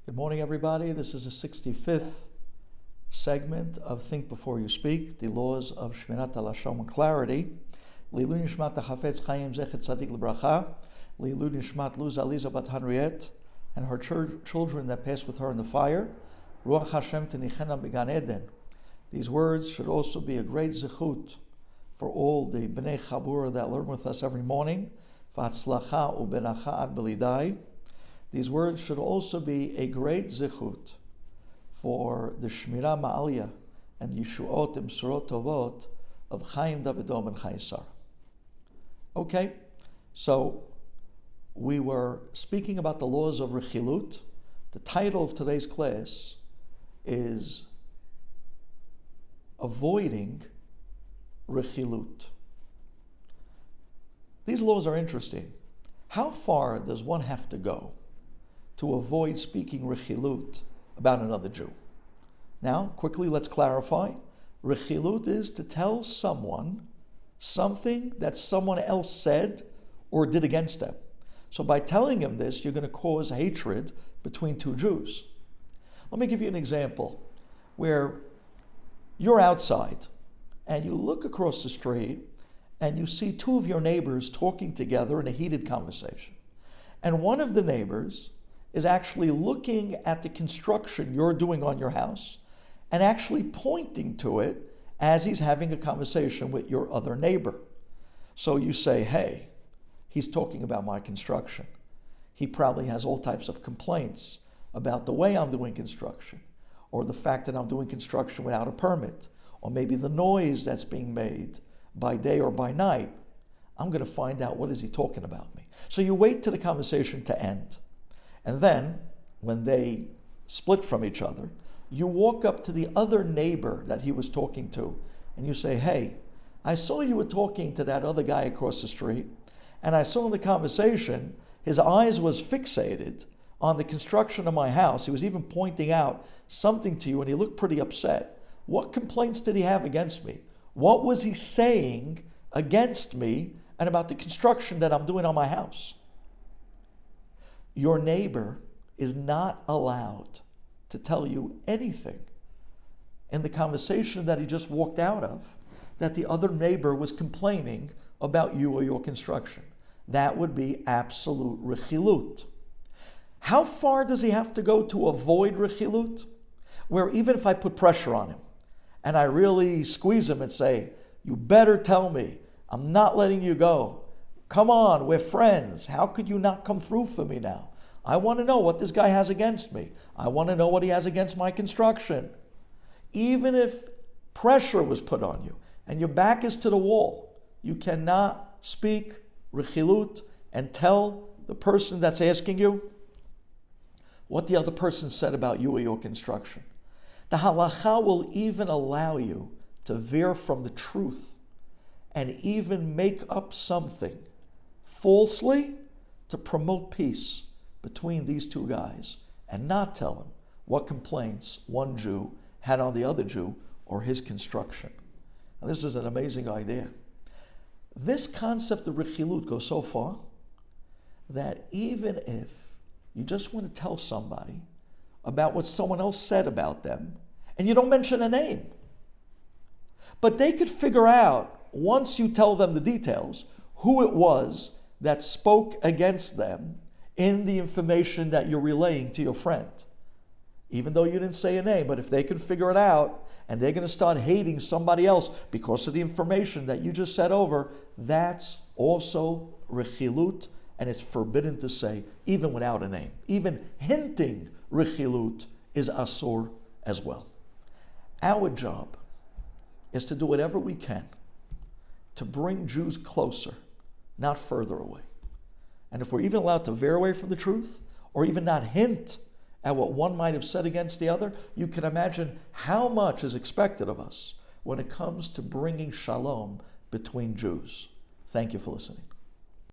Good morning, everybody. This is the 65th segment of Think Before You Speak, the laws of Shemirat, Halashon, and clarity. Leilun Nishmat Hafetz Chaim Zechet Tzadik L'Bracha, Leilun Nishmat Luz Aliza Bat Henriette, and her children that passed with her in the fire. Ruach Hashem Tenichena B'Gan Eden. These words should also be a great zechut for all the Bnei Chabura that learn with us every morning. V'atzlacha u'benacha ad belidai. These words should also be a great zichut for the Shmira Ma'aliyah and Yeshuot and Surot Tovot of Chaim Davidom and Chaisar. Okay, so we were speaking about the laws of Rechilut. The title of today's class is Avoiding Rechilut. These laws are interesting. How far does one have to go to avoid speaking Rechilut about another Jew? Now, quickly, let's clarify. Rechilut is to tell someone something that someone else said or did against them. So by telling him this, you're going to cause hatred between two Jews. Let me give you an example where you're outside and you look across the street and you see two of your neighbors talking together in a heated conversation. And one of the neighbors is actually looking at the construction you're doing on your house and actually pointing to it as he's having a conversation with your other neighbor. So you say, hey, he's talking about my construction. He probably has all types of complaints about the way I'm doing construction, or the fact that I'm doing construction without a permit, or maybe the noise that's being made by day or by night. I'm going to find out, what is he talking about me? So you wait till the conversation to end. And then, when they split from each other, you walk up to the other neighbor that he was talking to, and you say, hey, I saw you were talking to that other guy across the street, and I saw in the conversation, his eyes was fixated on the construction of my house. He was even pointing out something to you, and he looked pretty upset. What complaints did he have against me? What was he saying against me and about the construction that I'm doing on my house? Your neighbor is not allowed to tell you anything in the conversation that he just walked out of that the other neighbor was complaining about you or your construction. That would be absolute rechilut. How far does he have to go to avoid rechilut? Where even if I put pressure on him and I really squeeze him and say, you better tell me, I'm not letting you go. Come on, we're friends. How could you not come through for me now? I want to know what this guy has against me. I want to know what he has against my construction. Even if pressure was put on you and your back is to the wall, you cannot speak rechilut and tell the person that's asking you what the other person said about you or your construction. The halacha will even allow you to veer from the truth and even make up something falsely to promote peace between these two guys and not tell him what complaints one Jew had on the other Jew or his construction. Now, this is an amazing idea. This concept of rechilut goes so far that even if you just want to tell somebody about what someone else said about them, and you don't mention a name, but they could figure out, once you tell them the details, who it was that spoke against them in the information that you're relaying to your friend. Even though you didn't say a name, but if they can figure it out and they're going to start hating somebody else because of the information that you just said over, that's also rechilut, and it's forbidden to say, even without a name. Even hinting rechilut is asur as well. Our job is to do whatever we can to bring Jews closer, not further away. And if we're even allowed to veer away from the truth, or even not hint at what one might have said against the other, you can imagine how much is expected of us when it comes to bringing shalom between Jews. Thank you for listening.